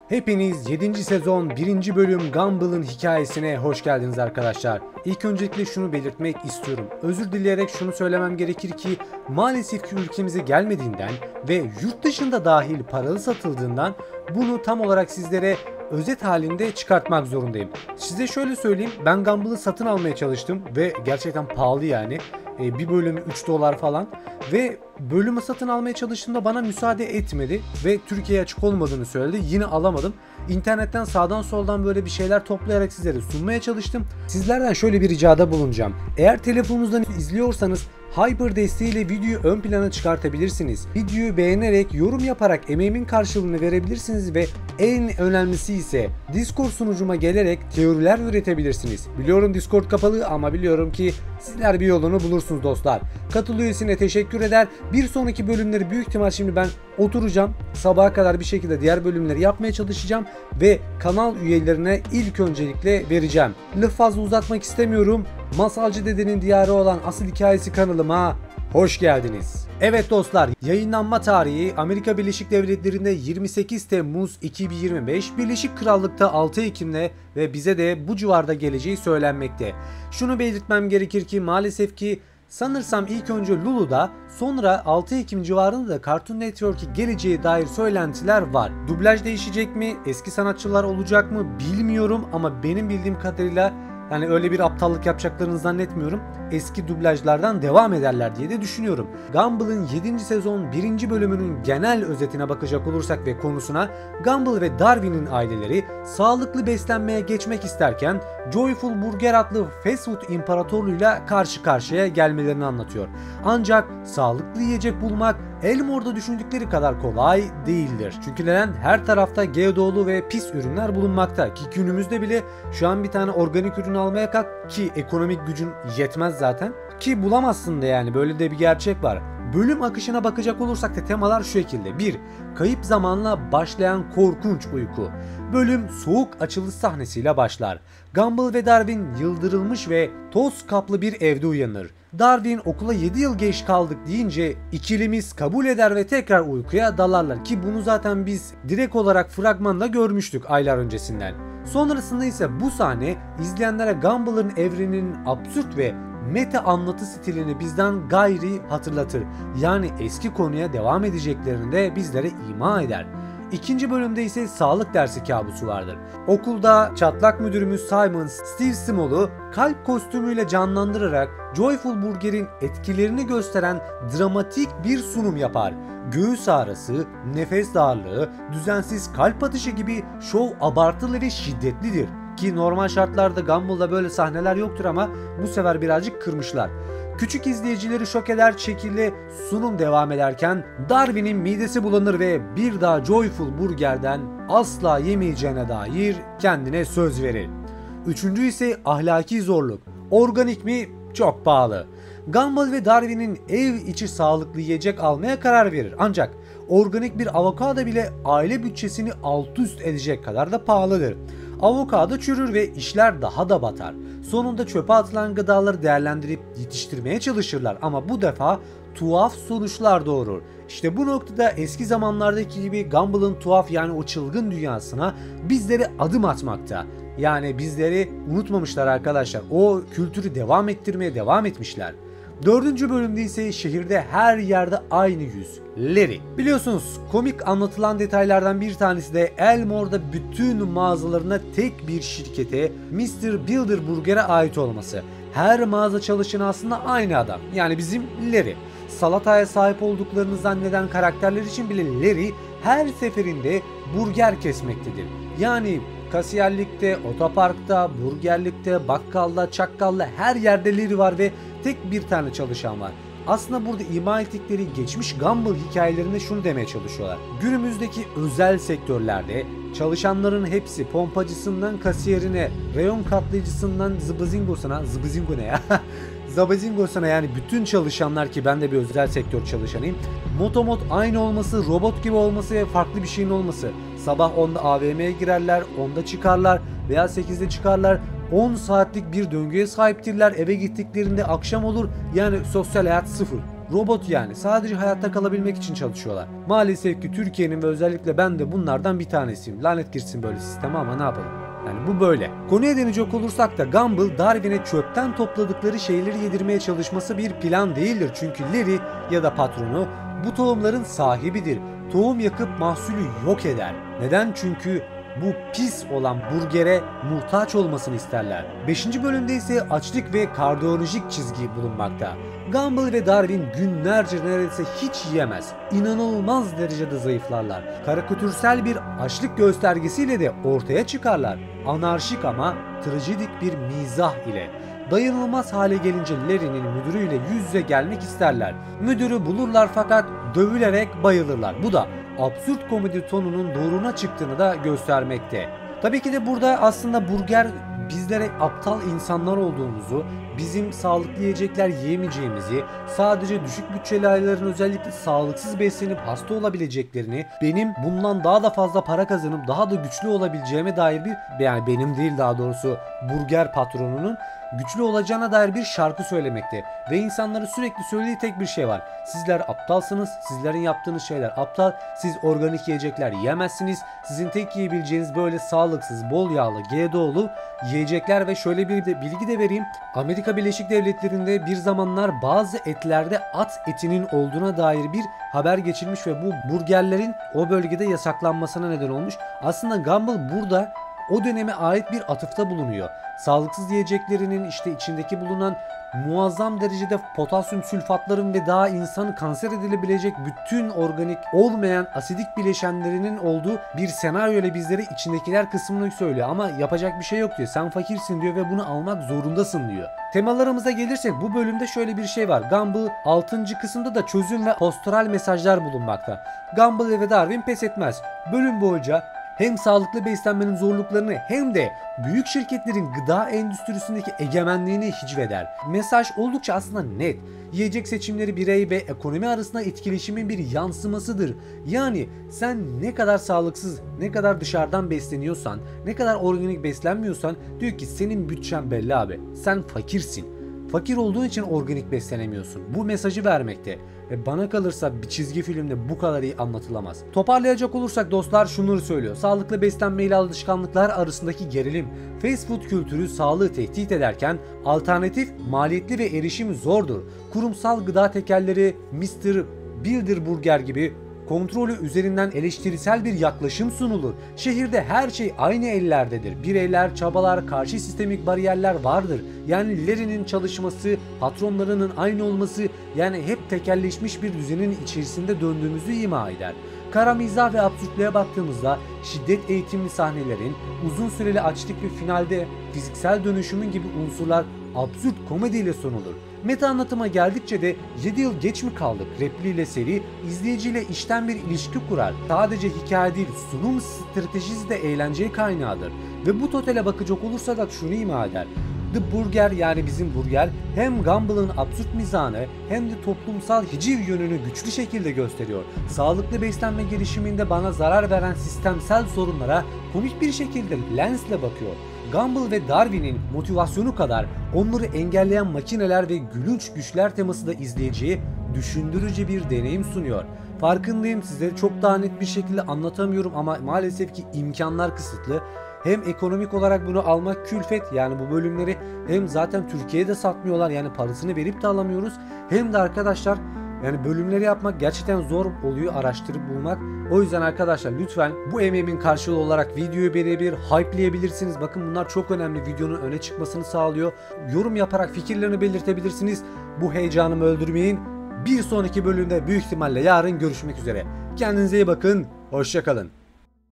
Hepiniz 7. sezon 1. bölüm Gumball'ın hikayesine hoş geldiniz arkadaşlar. İlk öncelikle şunu belirtmek istiyorum. Özür dileyerek şunu söylemem gerekir ki maalesef ki ülkemize gelmediğinden ve yurt dışında dahil paralı satıldığından bunu tam olarak sizlere özet halinde çıkartmak zorundayım. Size şöyle söyleyeyim, ben Gumball'ı satın almaya çalıştım ve gerçekten pahalı yani. Bir bölümü 3 dolar falan ve bölümü satın almaya çalıştığımda bana müsaade etmedi ve Türkiye'ye açık olmadığını söyledi. Yine alamadım. İnternetten sağdan soldan böyle bir şeyler toplayarak sizlere sunmaya çalıştım. Sizlerden şöyle bir ricada bulunacağım. Eğer telefonunuzdan izliyorsanız Hyper desteğiyle videoyu ön plana çıkartabilirsiniz. Videoyu beğenerek, yorum yaparak emeğimin karşılığını verebilirsiniz ve en önemlisi ise Discord sunucuma gelerek teoriler üretebilirsiniz. Biliyorum Discord kapalı ama biliyorum ki sizler bir yolunu bulursunuz dostlar. Katıl üyesine teşekkür eder. Bir sonraki bölümleri büyük ihtimal şimdi ben oturacağım. Sabaha kadar bir şekilde diğer bölümleri yapmaya çalışacağım ve kanal üyelerine ilk öncelikle vereceğim. Lafı fazla uzatmak istemiyorum. Masalcı Dede'nin diyarı olan Asıl Hikayesi kanalıma hoş geldiniz. Evet dostlar, yayınlanma tarihi Amerika Birleşik Devletleri'nde 28 Temmuz 2025, Birleşik Krallık'ta 6 Ekim'de ve bize de bu civarda geleceği söylenmekte. Şunu belirtmem gerekir ki maalesef ki sanırsam ilk önce Lulu'da, sonra 6 Ekim civarında da Cartoon Network'e geleceğe dair söylentiler var. Dublaj değişecek mi? Eski sanatçılar olacak mı? Bilmiyorum ama benim bildiğim kadarıyla yani öyle bir aptallık yapacaklarını zannetmiyorum. Eski dublajlardan devam ederler diye de düşünüyorum. Gumball'ın 7. sezon 1. bölümünün genel özetine bakacak olursak ve konusuna, Gumball ve Darwin'in aileleri sağlıklı beslenmeye geçmek isterken Joyful Burger adlı fast food imparatorluğuyla karşı karşıya gelmelerini anlatıyor. Ancak sağlıklı yiyecek bulmak Elmore'da düşündükleri kadar kolay değildir. Çünkü neden? Her tarafta GDO'lu ve pis ürünler bulunmakta ki günümüzde bile şu an bir tane organik ürün almaya kalk ki ekonomik gücün yetmez zaten ki bulamazsın da, yani böyle de bir gerçek var. Bölüm akışına bakacak olursak da temalar şu şekilde. 1. Kayıp zamanla başlayan korkunç uyku. Bölüm soğuk açılış sahnesiyle başlar. Gumball ve Darwin yıldırılmış ve toz kaplı bir evde uyanır. Darwin okula 7 yıl geç kaldık deyince ikilimiz kabul eder ve tekrar uykuya dalarlar ki bunu zaten biz direkt olarak fragmanda görmüştük aylar öncesinden. Sonrasında ise bu sahne izleyenlere Gumball'ın evreninin absürt ve meta anlatı stilini bizden gayri hatırlatır. Yani eski konuya devam edeceklerini de bizlere ima eder. İkinci bölümde ise sağlık dersi kabusu vardır. Okulda çatlak müdürümüz Simon, Steve Small'u kalp kostümüyle canlandırarak Joyful Burger'in etkilerini gösteren dramatik bir sunum yapar. Göğüs ağrısı, nefes darlığı, düzensiz kalp atışı gibi şov abartılı ve şiddetlidir. Ki normal şartlarda Gumball'da böyle sahneler yoktur ama bu sefer birazcık kırmışlar. Küçük izleyicileri şok eder şekilde sunum devam ederken Darwin'in midesi bulanır ve bir daha Joyful Burger'den asla yemeyeceğine dair kendine söz verir. Üçüncü ise ahlaki zorluk. Organik mi? Çok pahalı. Gumball ve Darwin'in ev içi sağlıklı yiyecek almaya karar verir. Ancak organik bir avokado bile aile bütçesini alt üst edecek kadar da pahalıdır. Avokado çürür ve işler daha da batar. Sonunda çöpe atılan gıdaları değerlendirip yetiştirmeye çalışırlar ama bu defa tuhaf sonuçlar doğurur. İşte bu noktada eski zamanlardaki gibi Gumball'ın tuhaf yani o çılgın dünyasına bizleri adım atmakta. Yani bizleri unutmamışlar arkadaşlar. O kültürü devam ettirmeye devam etmişler. 4. bölümde ise şehirde her yerde aynı yüz. Larry. Biliyorsunuz komik anlatılan detaylardan bir tanesi de Elmore'da bütün mağazalarına tek bir şirkete Mr. Bilderberger'e ait olması. Her mağaza çalışanı aslında aynı adam. Yani bizim Larry. Salataya sahip olduklarını zanneden karakterler için bile Larry her seferinde burger kesmektedir. Yani kasiyerlikte, otoparkta, burgerlikte, bakkalda, çakkalda her yerde Larry var ve tek bir tane çalışan var. Aslında burada ima ettikleri geçmiş Gumball hikayelerinde şunu demeye çalışıyorlar. Günümüzdeki özel sektörlerde çalışanların hepsi pompacısından kasiyerine, reyon katlayıcısından zıbızingosuna, zıbızingo ne ya? Zabazingosuna, yani bütün çalışanlar ki ben de bir özel sektör çalışanıyım. Motomot aynı olması, robot gibi olması ve farklı bir şeyin olması. Sabah 10'da AVM'ye girerler, 10'da çıkarlar veya 8'de çıkarlar. 10 saatlik bir döngüye sahiptirler. Eve gittiklerinde akşam olur. Yani sosyal hayat sıfır. Robot yani. Sadece hayatta kalabilmek için çalışıyorlar. Maalesef ki Türkiye'nin ve özellikle ben de bunlardan bir tanesiyim. Lanet girsin böyle sisteme ama ne yapalım. Yani bu böyle. Konuya deneyecek olursak da Gumball, Darwin'e çöpten topladıkları şeyleri yedirmeye çalışması bir plan değildir. Çünkü Larry ya da patronu bu tohumların sahibidir. Tohum yakıp mahsulü yok eder. Neden? Çünkü bu pis olan burgere muhtaç olmasını isterler. 5. bölümde ise açlık ve kardiyolojik çizgi bulunmakta. Gumball ve Darwin günlerce neredeyse hiç yiyemez. İnanılmaz derecede zayıflarlar. Karikatürsel bir açlık göstergesiyle de ortaya çıkarlar. Anarşik ama trajedik bir mizah ile. Dayanılmaz hale gelince Larry'nin müdürüyle yüz yüze gelmek isterler. Müdürü bulurlar fakat dövülerek bayılırlar. Bu da absürt komedi tonunun doğruna çıktığını da göstermekte. Tabii ki de burada aslında burger bizlere aptal insanlar olduğumuzu, bizim sağlıklı yiyecekler yiyemeyeceğimizi, sadece düşük bütçeli ailelerin özellikle sağlıksız beslenip hasta olabileceklerini, benim bundan daha da fazla para kazanıp daha da güçlü olabileceğime dair yani benim değil daha doğrusu burger patronunun güçlü olacağına dair bir şarkı söylemekte. Ve insanlara sürekli söylediği tek bir şey var. Sizler aptalsınız, sizlerin yaptığınız şeyler aptal, siz organik yiyecekler yiyemezsiniz, sizin tek yiyebileceğiniz böyle sağlıksız, bol yağlı, GDO'lu yiyecekler ve şöyle bir de bilgi de vereyim. Amerika Birleşik Devletleri'nde bir zamanlar bazı etlerde at etinin olduğuna dair bir haber geçilmiş ve bu burgerlerin o bölgede yasaklanmasına neden olmuş. Aslında Gumball burada o döneme ait bir atıfta bulunuyor. Sağlıksız yiyeceklerinin işte içindeki bulunan muazzam derecede potasyum sülfatların ve daha insanı kanser edilebilecek bütün organik olmayan asidik bileşenlerinin olduğu bir senaryo ile bizlere içindekiler kısmını söylüyor. Ama yapacak bir şey yok diyor. Sen fakirsin diyor ve bunu almak zorundasın diyor. Temalarımıza gelirsek bu bölümde şöyle bir şey var. Gumball 6. kısımda da çözüm ve postural mesajlar bulunmakta. Gumball ve Darwin pes etmez. Bölüm boyunca hem sağlıklı beslenmenin zorluklarını hem de büyük şirketlerin gıda endüstrisindeki egemenliğini hicveder. Mesaj oldukça aslında net. Yiyecek seçimleri birey ve ekonomi arasında etkileşimin bir yansımasıdır. Yani sen ne kadar sağlıksız, ne kadar dışarıdan besleniyorsan, ne kadar organik beslenmiyorsan diyor ki senin bütçen belli abi. Sen fakirsin. Fakir olduğun için organik beslenemiyorsun. Bu mesajı vermekte. Ve bana kalırsa bir çizgi filmde bu kadar iyi anlatılamaz. Toparlayacak olursak dostlar şunları söylüyor. Sağlıklı beslenme ile alışkanlıklar arasındaki gerilim. Fast food kültürü sağlığı tehdit ederken alternatif, maliyetli ve erişimi zordur. Kurumsal gıda tekelleri Mr. Bilderburger gibi kontrolü üzerinden eleştirisel bir yaklaşım sunulur. Şehirde her şey aynı ellerdedir. Bireyler, çabalar, karşı sistemik bariyerler vardır. Yani Larry'nin çalışması, patronlarının aynı olması, yani hep tekelleşmiş bir düzenin içerisinde döndüğümüzü ima eder. Kara mizah ve absürtlüğe baktığımızda şiddet eğitimli sahnelerin, uzun süreli açlık ve finalde fiziksel dönüşümün gibi unsurlar absürt komediyle sunulur. Meta anlatıma geldikçe de 7 yıl geç mi kaldık repliğiyle seri izleyiciyle içten bir ilişki kurar. Sadece hikaye değil, sunum stratejisi de eğlence kaynağıdır. Ve bu totale bakacak olursak da şunu ima eder. The Burger yani bizim burger hem Gumball'ın absürt mizahını hem de toplumsal hiciv yönünü güçlü şekilde gösteriyor. Sağlıklı beslenme gelişiminde bana zarar veren sistemsel sorunlara komik bir şekilde lensle bakıyor. Gumball ve Darwin'in motivasyonu kadar onları engelleyen makineler ve gülünç güçler teması da izleyiciye düşündürücü bir deneyim sunuyor. Farkındayım, size çok daha net bir şekilde anlatamıyorum ama maalesef ki imkanlar kısıtlı. Hem ekonomik olarak bunu almak külfet, yani bu bölümleri hem zaten Türkiye'de satmıyorlar, yani parasını verip de alamıyoruz, hem de arkadaşlar yani bölümleri yapmak gerçekten zor oluyor, araştırıp bulmak. O yüzden arkadaşlar lütfen bu emeğimin karşılığı olarak videoyu beğenebilir, hype'layabilirsiniz. Bakın bunlar çok önemli, videonun öne çıkmasını sağlıyor. Yorum yaparak fikirlerini belirtebilirsiniz. Bu heyecanımı öldürmeyin. Bir sonraki bölümde büyük ihtimalle yarın görüşmek üzere. Kendinize iyi bakın, hoşça kalın.